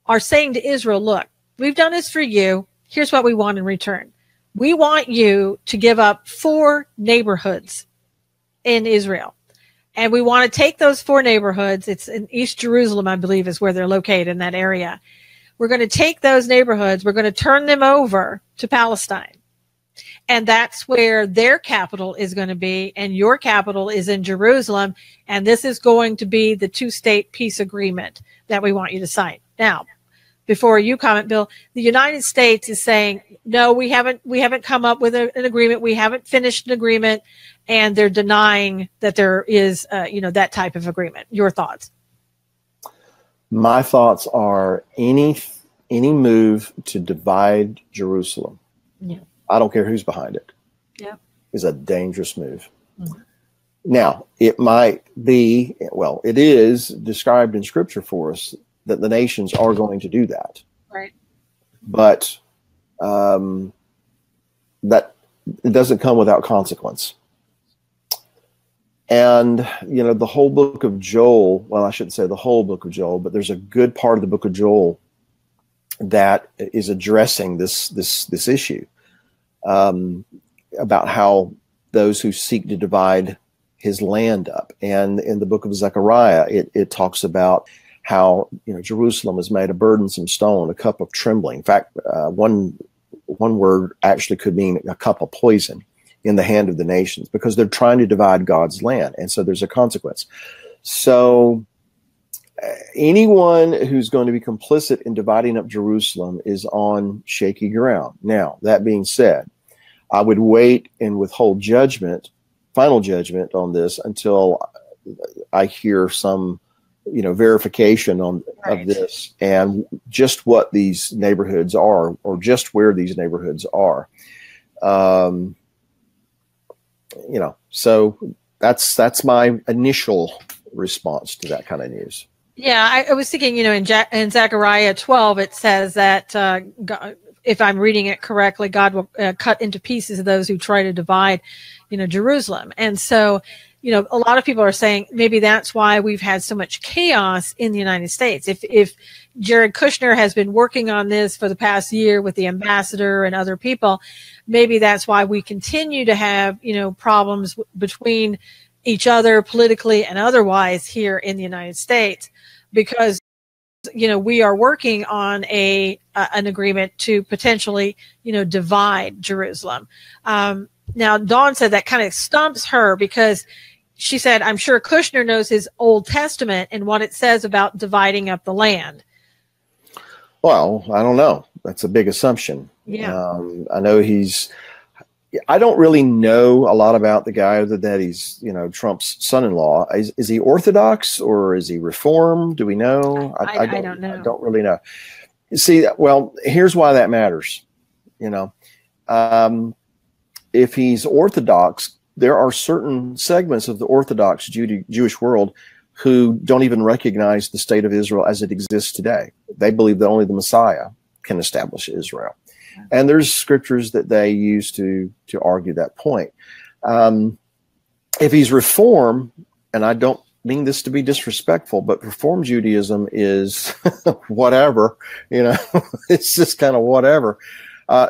are saying to Israel, look, we've done this for you. Here's what we want in return. We want you to give up 4 neighborhoods in Israel. And we want to take those 4 neighborhoods. It's in East Jerusalem, I believe, is where they're located in that area. We're going to take those neighborhoods. We're going to turn them over to Palestine. And that's where their capital is going to be. And your capital is in Jerusalem. And this is going to be the 2-state peace agreement that we want you to sign. Now, before you comment, Bill, the United States is saying, no, we haven't come up with an agreement. We haven't finished an agreement. And they're denying that there is, that type of agreement. Your thoughts? My thoughts are any move to divide Jerusalem. Yeah. I don't care who's behind it. Yeah. Is a dangerous move. Mm-hmm. Now, it might be, well, it is described in Scripture for us that the nations are going to do that. Right. But that it doesn't come without consequence. And, you know, the whole book of Joel, well, I shouldn't say the whole book of Joel, but there's a good part of the book of Joel that is addressing this issue, about how those who seek to divide his land up. And in the book of Zechariah, it talks about how, you know, Jerusalem is made a burdensome stone, a cup of trembling. In fact, one word actually could mean a cup of poison in the hand of the nations, because they're trying to divide God's land. And so there's a consequence. So anyone who's going to be complicit in dividing up Jerusalem is on shaky ground. Now, that being said, I would wait and withhold judgment, final judgment on this, until I hear some, you know, verification on of this and just what these neighborhoods are, or just where these neighborhoods are. You know, so that's my initial response to that kind of news. Yeah, I was thinking, you know, in Zechariah 12, it says that God, if I'm reading it correctly, God will cut into pieces those who try to divide, you know, Jerusalem. And so, you know, a lot of people are saying maybe that's why we've had so much chaos in the United States. If Jared Kushner has been working on this for the past year with the ambassador and other people, maybe that's why we continue to have, you know, problems between each other politically and otherwise here in the United States, because, you know, we are working on an agreement to potentially, you know, divide Jerusalem. Now, Dawn said that kind of stumps her, because she said, I'm sure Kushner knows his Old Testament and what it says about dividing up the land. Well, I don't know. That's a big assumption. Yeah. I know I don't really know a lot about the guy, other than he's, you know, Trump's son-in-law. Is he Orthodox or is he Reformed? Do we know? I don't know. I don't really know. See, well, here's why that matters. You know, if he's Orthodox, there are certain segments of the Orthodox Jewish world who don't even recognize the state of Israel as it exists today. They believe that only the Messiah can establish Israel. And there's scriptures that they use to argue that point. If he's Reform, and I don't mean this to be disrespectful, but Reform Judaism is whatever, you know, it's just kind of whatever.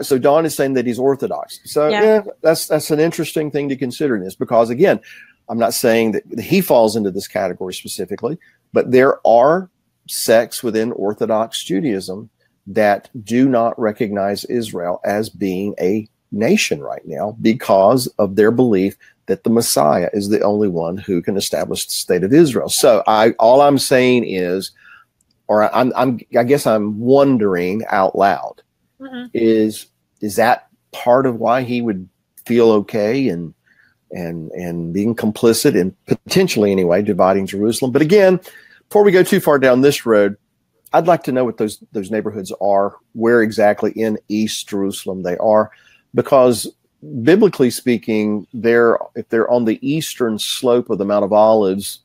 So Dawn is saying that he's Orthodox. So yeah, that's an interesting thing to consider in this, because again, I'm not saying that he falls into this category specifically, but there are sects within Orthodox Judaism that do not recognize Israel as being a nation right now, because of their belief that the Messiah is the only one who can establish the state of Israel. So all I'm saying is, or I guess I'm wondering out loud, is that part of why he would feel okay and being complicit in, potentially anyway, dividing Jerusalem? But again, before we go too far down this road, I'd like to know what those neighborhoods are, where exactly in East Jerusalem they are, because biblically speaking, if they're on the eastern slope of the Mount of Olives,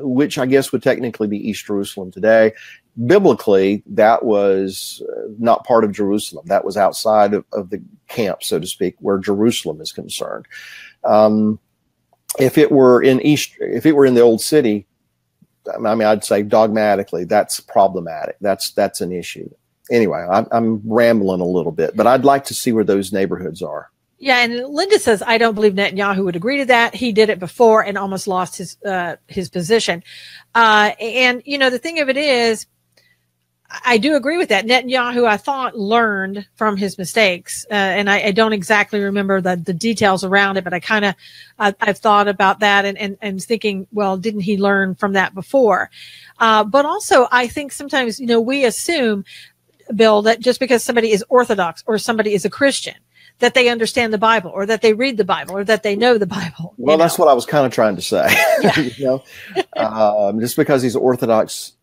which I guess would technically be East Jerusalem today, biblically that was not part of Jerusalem. That was outside of the camp, so to speak, where Jerusalem is concerned. If it were in the old city, I mean, I'd say dogmatically that's problematic. That's an issue. Anyway, I'm rambling a little bit, but I'd like to see where those neighborhoods are. Yeah, and Linda says, I don't believe Netanyahu would agree to that. He did it before and almost lost his position. And, you know, the thing of it is, I do agree with that. Netanyahu, I thought, learned from his mistakes. And I don't exactly remember the details around it, but I kind of, I've thought about that and thinking, well, didn't he learn from that before? But also, I think sometimes, you know, we assume, Bill, that just because somebody is Orthodox or somebody is a Christian, that they understand the Bible or that they read the Bible or that they know the Bible. Well, that's what I was kind of trying to say. Yeah. You know, just because he's Orthodox,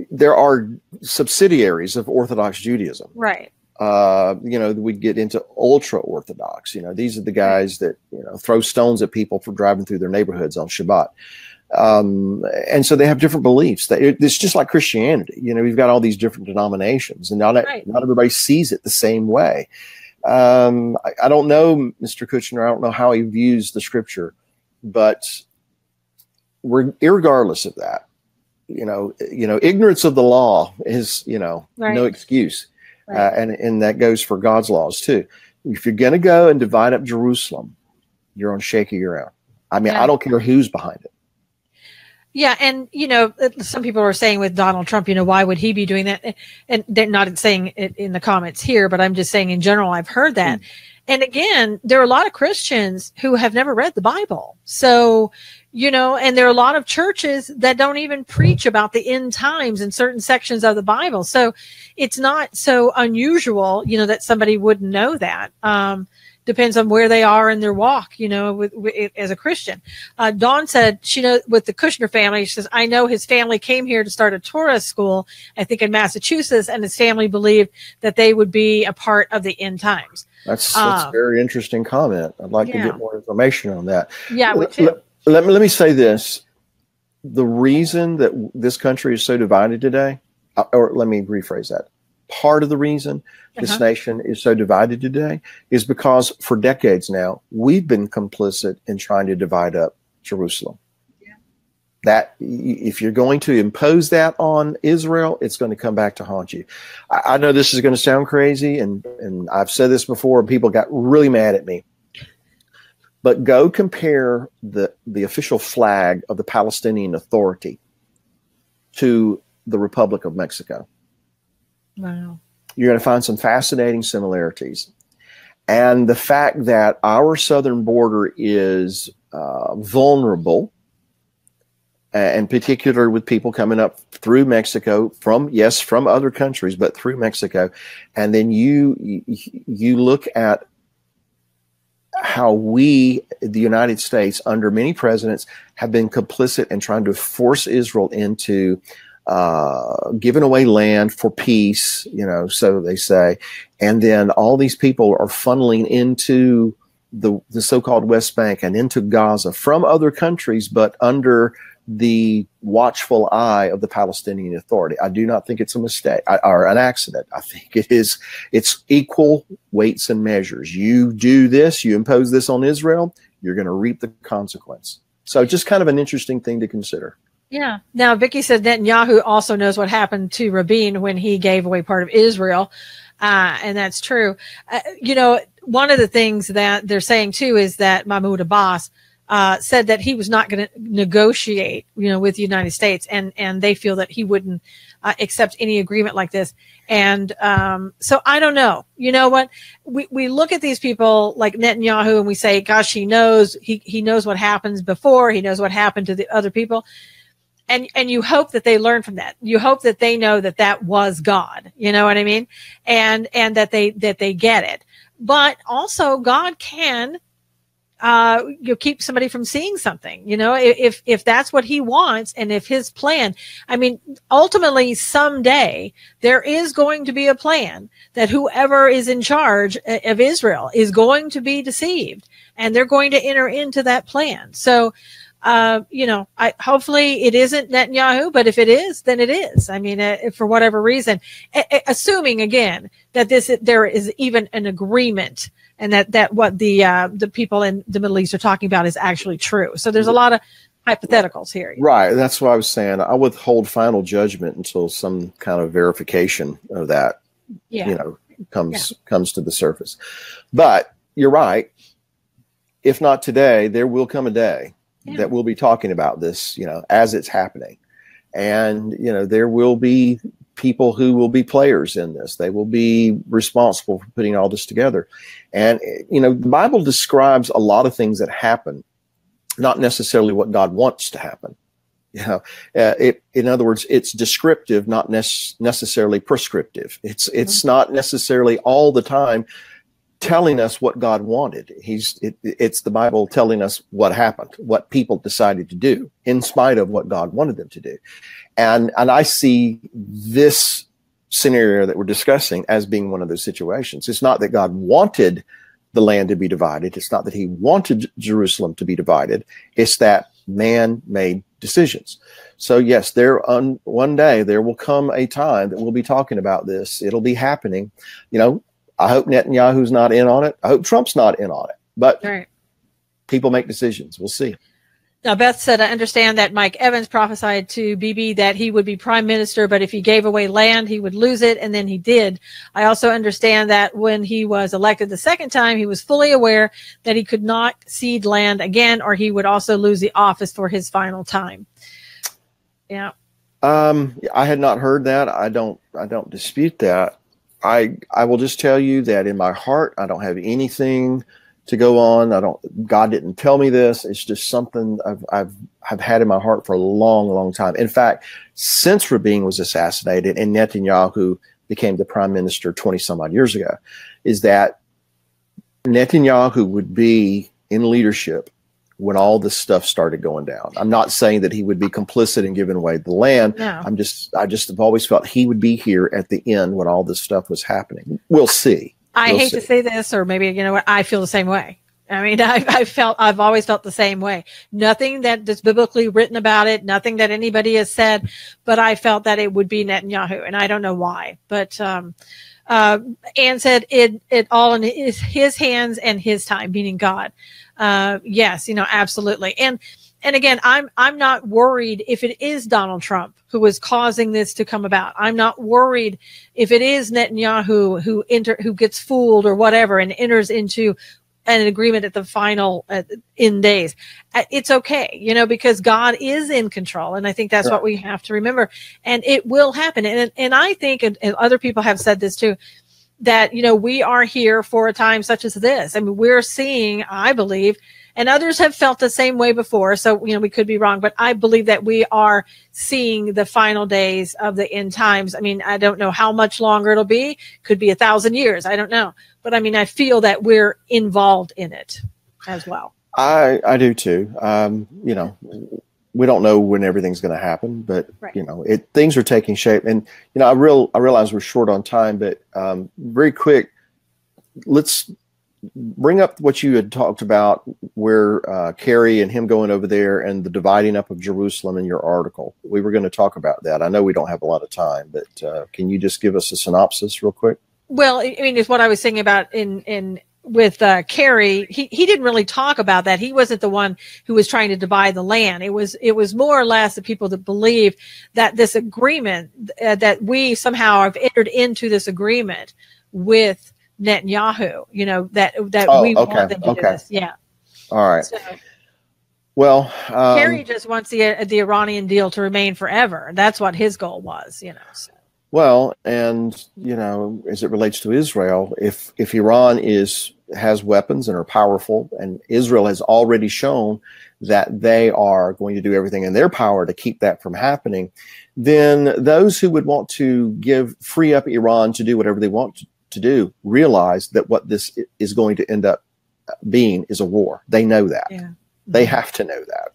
there are subsidiaries of Orthodox Judaism. Right. You know, we get into ultra Orthodox. You know, these are the guys that, you know, throw stones at people for driving through their neighborhoods on Shabbat. And so they have different beliefs. It's just like Christianity. You know, we've got all these different denominations, and not everybody sees it the same way. I don't know, Mr. Kushner. I don't know how he views the scripture, but irregardless of that, ignorance of the law is, Right. no excuse. Right. And that goes for God's laws too. If you're going to go and divide up Jerusalem, you're on shaky ground. I mean, I don't care who's behind it. Yeah. And, some people are saying with Donald Trump, why would he be doing that? And they're not saying it in the comments here, but I'm just saying in general, I've heard that. And again, there are a lot of Christians who have never read the Bible. So, and there are a lot of churches that don't even preach about the end times in certain sections of the Bible. So it's not so unusual, that somebody wouldn't know that. Depends on where they are in their walk, as a Christian. Dawn said she knows with the Kushner family. She says, I know his family came here to start a Torah school, I think in Massachusetts, and his family believed that they would be a part of the end times. That's a very interesting comment. I'd like to get more information on that. Yeah, I would too. Let me say this. The reason that this country is so divided today, or let me rephrase that. Part of the reason this nation is so divided today is because for decades now, we've been complicit in trying to divide up Jerusalem. Yeah. That if you're going to impose that on Israel, it's going to come back to haunt you. I know this is going to sound crazy, and I've said this before, and people got really mad at me. But go compare the official flag of the Palestinian Authority to the Republic of Mexico. Wow. You're going to find some fascinating similarities. And the fact that our southern border is vulnerable, in particular with people coming up through Mexico from other countries, but through Mexico. And then you look at how we, the United States, under many presidents, have been complicit in trying to force Israel into giving away land for peace, so they say. And then all these people are funneling into the so-called West Bank and into Gaza from other countries, but under the watchful eye of the Palestinian Authority. I do not think it's a mistake or an accident. I think it's equal weights and measures. You do this, you impose this on Israel, you're going to reap the consequence. So just kind of an interesting thing to consider. Yeah. Now, Vicky said Netanyahu also knows what happened to Rabin when he gave away part of Israel. And that's true. One of the things that they're saying too is that Mahmoud Abbas said that he was not going to negotiate, with the United States, and they feel that he wouldn't accept any agreement like this. And so I don't know. You know what? We look at these people like Netanyahu and we say, gosh, he knows what happens before. He knows what happened to the other people. And you hope that they learn from that. You hope that they know that was God. You know what I mean? And that they get it. But also God can keep somebody from seeing something, if that's what he wants and if his plan, ultimately someday there is going to be a plan that whoever is in charge of Israel is going to be deceived and they're going to enter into that plan. So, hopefully it isn't Netanyahu, but if it is, then it is. For whatever reason, assuming again that there is even an agreement and that what the people in the Middle East are talking about is actually true. So there's a lot of hypotheticals here. Right. That's what I was saying. I withhold final judgment until some kind of verification of that, comes to the surface. But you're right. If not today, there will come a day that we'll be talking about this, as it's happening. And, there will be people who will be players in this. They will be responsible for putting all this together. And, the Bible describes a lot of things that happen, not necessarily what God wants to happen. In other words, it's descriptive, not necessarily prescriptive. It's not necessarily all the time telling us what God wanted. It's the Bible telling us what happened, what people decided to do in spite of what God wanted them to do. And I see this scenario that we're discussing as being one of those situations. It's not that God wanted the land to be divided. It's not that he wanted Jerusalem to be divided. It's that man made decisions. So yes, one day there will come a time that we'll be talking about this. It'll be happening. I hope Netanyahu's not in on it. I hope Trump's not in on it. But right. People make decisions. We'll see. Now, Beth said, I understand that Mike Evans prophesied to Bibi that he would be prime minister, but if he gave away land, he would lose it, and then he did. I also understand that when he was elected the second time, he was fully aware that he could not cede land again, or he would also lose the office for his final time. Yeah. I had not heard that. I don't dispute that. I will just tell you that in my heart, I don't have anything to go on. God didn't tell me this. It's just something I've had in my heart for a long, long time. In fact, since Rabin was assassinated and Netanyahu became the prime minister 20 some odd years ago, is that Netanyahu would be in leadership when all this stuff started going down. I'm not saying that he would be complicit in giving away the land. No. I just have always felt he would be here at the end when all this stuff was happening. We'll see. I hate to say this, or maybe, you know what, I feel the same way. I mean, I've always felt the same way. Nothing that's biblically written about it, nothing that anybody has said, but I felt that it would be Netanyahu, and I don't know why. But Anne said it all in his hands and his time, meaning God. Yes, absolutely. And again, I'm not worried if it is Donald Trump who is causing this to come about. I'm not worried if it is Netanyahu who gets fooled or whatever and enters into an agreement at the final in days. It's okay, because God is in control, and I think that's what we have to remember. And it will happen. And I think, and other people have said this too, that we are here for a time such as this. I mean, we're seeing, I believe. And others have felt the same way before. So, we could be wrong, but I believe that we are seeing the final days of the end times. I mean, I don't know how much longer it'll be. Could be 1,000 years. I don't know. But I mean, I feel that we're involved in it as well. I do too. We don't know when everything's going to happen, but things are taking shape. And, I realize we're short on time, but very quick, let's bring up what you had talked about where Kerry and him going over there and the dividing up of Jerusalem in your article. We were going to talk about that. I know we don't have a lot of time, but can you just give us a synopsis real quick? Well, I mean, it's what I was saying about with Kerry. He didn't really talk about that. He wasn't the one who was trying to divide the land. It was more or less the people that believe that this agreement, that we somehow have entered into this agreement with Netanyahu, that we want them to do this. Yeah. All right. So, well, Kerry just wants the Iranian deal to remain forever. That's what his goal was, So. Well, and as it relates to Israel, if Iran has weapons and are powerful, and Israel has already shown that they are going to do everything in their power to keep that from happening, then those who would want to free up Iran to do whatever they want to do realize that what this is going to end up being is a war. They know that. Yeah. They have to know that.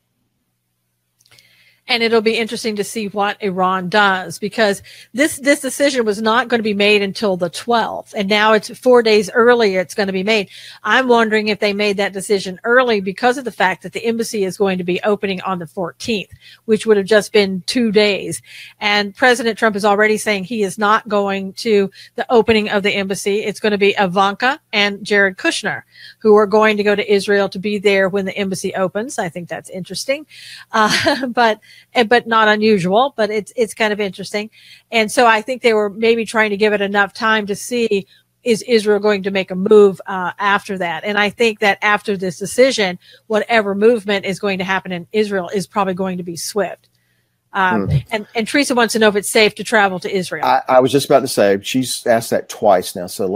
And it'll be interesting to see what Iran does, because this decision was not going to be made until the 12th. And now it's 4 days earlier it's going to be made. I'm wondering if they made that decision early because of the fact that the embassy is going to be opening on the 14th, which would have just been 2 days. And President Trump is already saying he is not going to the opening of the embassy. It's going to be Ivanka and Jared Kushner who are going to go to Israel to be there when the embassy opens. I think that's interesting. But not unusual, but it's kind of interesting. And so I think they were maybe trying to give it enough time to see, is Israel going to make a move after that? And I think that after this decision, whatever movement is going to happen in Israel is probably going to be swift. And Teresa wants to know if it's safe to travel to Israel. I was just about to say, she's asked that twice now. So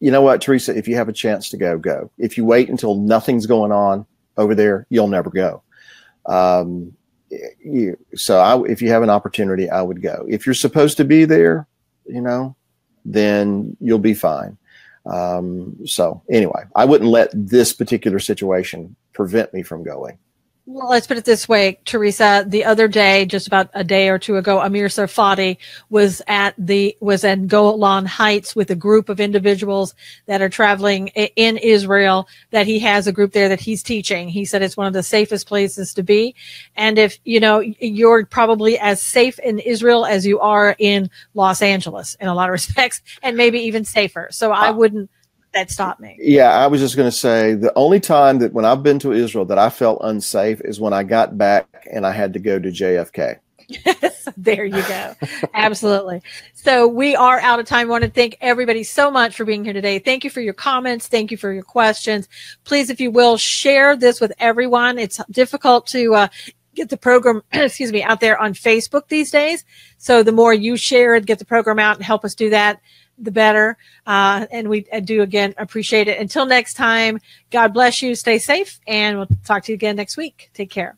you know what, Teresa, if you have a chance to go. If you wait until nothing's going on over there, you'll never go. If you have an opportunity, I would go. If you're supposed to be there, then you'll be fine. So anyway, I wouldn't let this particular situation prevent me from going. Well, let's put it this way, Teresa. The other day, just about a day or two ago, Amir Sarfati was in Golan Heights with a group of individuals that are traveling in Israel. That he has a group there that he's teaching. He said it's one of the safest places to be, and if you're probably as safe in Israel as you are in Los Angeles in a lot of respects, and maybe even safer. So I wouldn't. That stopped me. Yeah, I was just going to say the only time that when I've been to Israel that I felt unsafe is when I got back and I had to go to JFK. There you go. Absolutely. So we are out of time. I want to thank everybody so much for being here today. Thank you for your comments. Thank you for your questions. Please, if you will, share this with everyone. It's difficult to get the program, out there on Facebook these days. So the more you share it, get the program out and help us do that, the better. And we do, again, appreciate it. Until next time, God bless you. Stay safe. And we'll talk to you again next week. Take care.